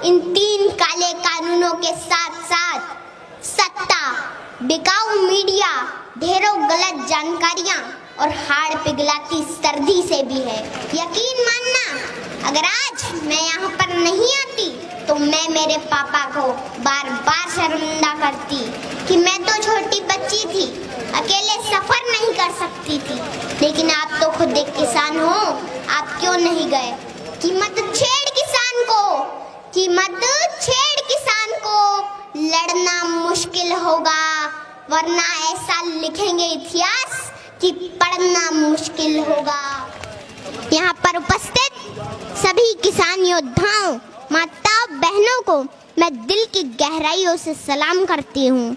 इन 3 काले कानूनों के साथ साथ सत्ता, बिकाऊ मीडिया, ढेरों गलत जानकारियां और हाड़ पिघलाती सर्दी से भी है। यकीन मानना, अगर आज मैं यहाँ पर नहीं आती तो मैं मेरे पापा को बार बार शर्मिंदा करती कि मैं तो छोटी बच्ची थी, अकेले सफर नहीं कर सकती थी। लेकिन आप तो खुद एक किसान हो, आप क्यों नहीं गए कि मत छेड़ किसान को, कि मत छेड़ किसान को, लड़ना मुश्किल होगा वरना ऐसा लिखेंगे इतिहास कि पढ़ना मुश्किल होगा। यहाँ पर उपस्थित सभी किसान योद्धाओं, माताओं, बहनों को मैं दिल की गहराइयों से सलाम करती हूँ।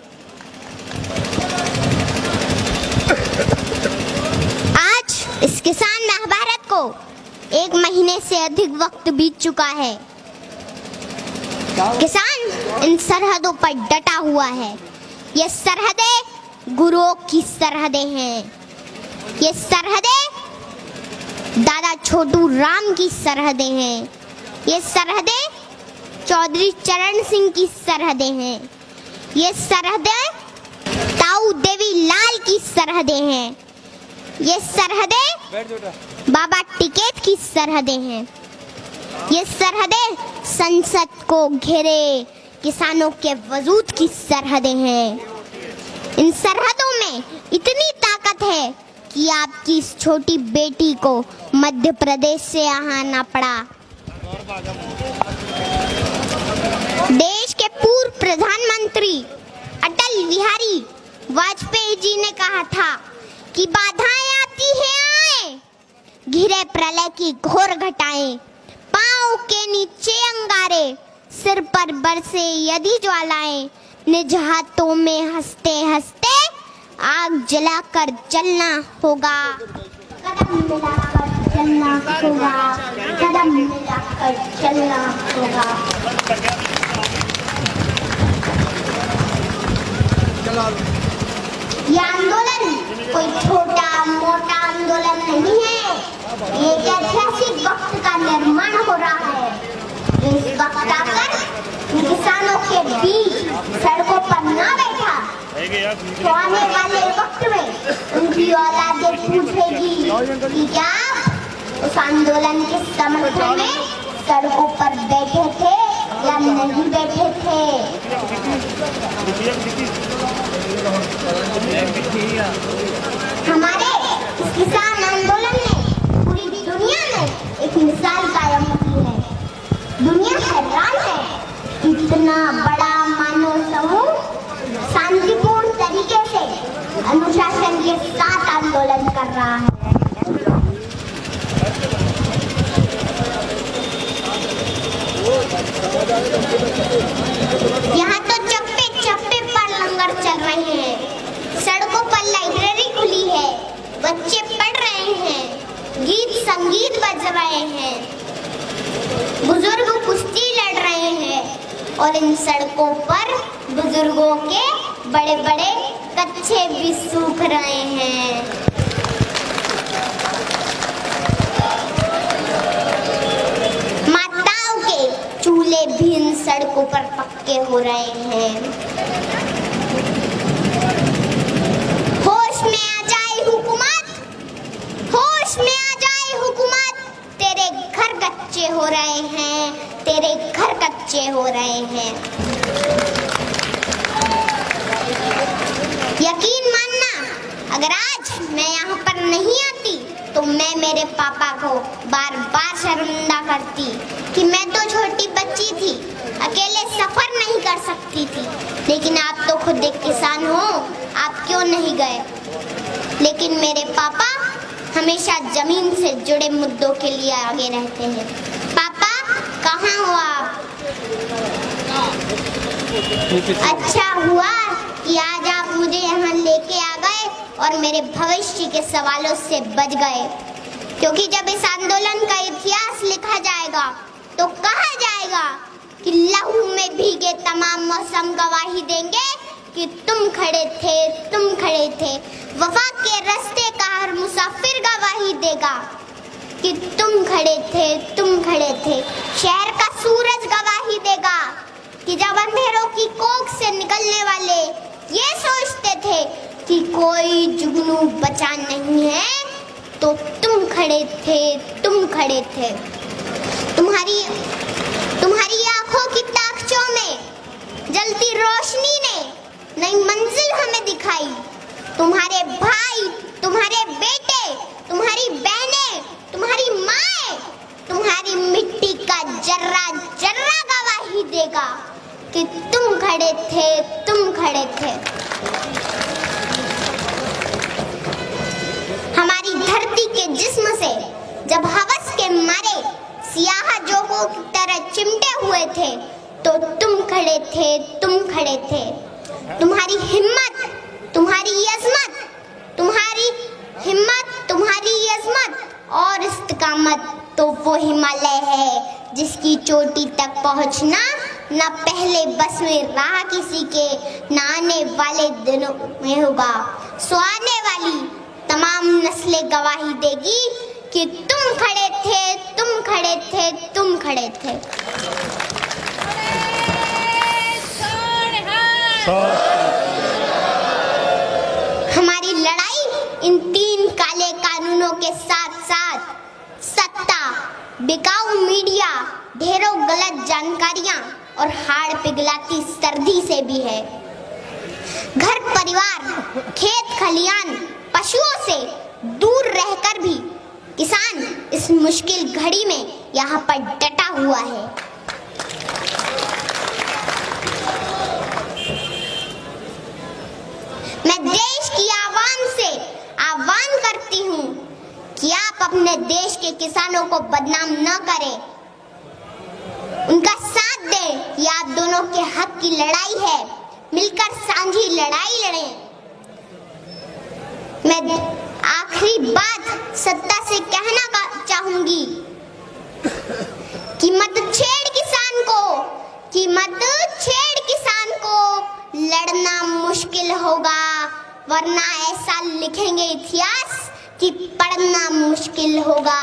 आज इस किसान महाभारत को 1 महीने से अधिक वक्त बीत चुका है। किसान इन सरहदों पर डटा हुआ है। ये सरहदें गुरुओं की सरहदें हैं। ये सरहदें दादा छोटू राम की सरहदें हैं। ये सरहदें चौधरी चरण सिंह की सरहदें हैं। ये सरहदें ताऊ देवी लाल की सरहदें हैं। ये सरहदें बाबा टिकैत की सरहदें हैं। ये सरहदें संसद को घेरे किसानों के वजूद की सरहदें हैं। इन सरहदों में इतनी ताकत है कि आपकी इस छोटी बेटी को मध्य प्रदेश से यहाँ आना पड़ा। देश के पूर्व प्रधानमंत्री अटल बिहारी वाजपेयी जी ने कहा था कि बाधाएं आती हैं आए, घिरे प्रलय की घोर घटाएं, पांव के नीचे अंगारे, सिर पर बरसे यदि ज्वालाएं, निज हाथों में हंसते हंसते आग जलाकर जलना होगा। कदम मिलाकर चलना होगा, कदम मिलाकर चलना होगा। ये आंदोलन कोई छोटा मोटा आंदोलन नहीं है। ये एक ऐतिहासिक वक्त का निर्माण हो रहा है। इस वक्त आकर किसानों के बीच सड़कों पर ना बैठा तो आने वाले वक्त में उनकी औलादें पूछेगी कि क्या उस आंदोलन के समर्थन में सड़कों पर बैठे थे या नहीं बैठे थे। हमारे इस किसान आंदोलन ने पूरी दुनिया में एक मिसाल कायम की है। दुनिया हैरान है कि इतना बड़ा मानव समूह शांतिपूर्ण तरीके से अनुशासन के साथ आंदोलन कर रहा है। यहाँ तो चप्पे चप्पे पर लंगर चल रहे हैं, सड़कों पर लाइब्रेरी खुली है, बच्चे पढ़ रहे हैं, गीत संगीत बज रहे हैं, बुजुर्ग कुश्ती लड़ रहे हैं और इन सड़कों पर बुजुर्गों के बड़े बड़े कच्छे भी सूख रहे हैं। माताओं के चूल्हे भी इन सड़कों पर पक्के हो रहे हैं। होश में आ जाए हुकूमत, होश में आ जाए हुकूमत, तेरे घर कच्चे हो रहे हैं, तेरे घर कच्चे हो रहे हैं। यकीन मानना, अगर आज मैं यहाँ पर नहीं आती तो मैं मेरे पापा को बार बार शर्मिंदा करती कि मैं तो छोटी बच्ची थी, अकेले सफर नहीं कर सकती थी। लेकिन आप तो खुद एक किसान हो, आप क्यों नहीं गए। लेकिन मेरे पापा हमेशा जमीन से जुड़े मुद्दों के लिए आगे रहते हैं। पापा कहाँ हो आप? अच्छा हुआ कि आज आप मुझे यहाँ लेके आ गए और मेरे भविष्य के सवालों से बच गए, क्योंकि जब इस आंदोलन का इतिहास लिखा जाएगा तो कहा जाएगा कि लहू में भीगे तमाम मौसम गवाही देंगे कि तुम खड़े थे, तुम खड़े थे। वफा के रास्ते का हर मुसाफिर गवाही देगा कि तुम खड़े थे, तुम खड़े थे। शहर का सूरज गवाही देगा कानून बचा नहीं है तो तुम खड़े थे, तुम खड़े थे। तुम्हारी आंखों की ताकचों में जलती रोशनी ने नई मंजिल हमें दिखाई। तुम्हारे भाई, तुम्हारे बेटे, तुम्हारी बहनें, तुम्हारी माएं, तुम्हारी मिट्टी का जर्रा जर्रा गवाही देगा कि तुम खड़े थे, तुम खड़े थे। हमारी धरती के जिस्म से जब हवस के मारे सियाह जोगों की तरह चिमटे हुए थे तो तुम खड़े थे, तुम खड़े थे। तुम्हारी हिम्मत, तुम्हारी अज़मत, तुम्हारी हिम्मत, तुम्हारी अज़मत और इस्तिकामत तो वो हिमालय है जिसकी चोटी तक पहुंचना न पहले बस में रहा किसी के, न आने वाले दिनों में होगा। सो आने वाली तमाम नस्लें गवाही देगी कि तुम खड़े थे, तुम खड़े थे, तुम खड़े थे। हमारी लड़ाई इन 3 काले कानूनों के साथ साथ सत्ता, बिकाऊ मीडिया, ढेरों गलत जानकारियां और हाड़ पिघलाती सर्दी से भी है। घर परिवार, खेत खलियान, पशुओं से दूर रहकर भी किसान इस मुश्किल घड़ी में यहाँ पर डटा हुआ है। मैं देश की आवाम से आह्वान करती हूँ कि आप अपने देश के किसानों को बदनाम न करें, उनका साथ दें। ये आप दोनों के हक की लड़ाई है, मिलकर सांझी लड़ाई लड़ें। मैं आखिरी बात सत्ता से कहना चाहूंगी कि मत छेड़ किसान को, कि मत छेड़ किसान को। लड़ना मुश्किल होगा वरना ऐसा लिखेंगे इतिहास कि पढ़ना मुश्किल होगा।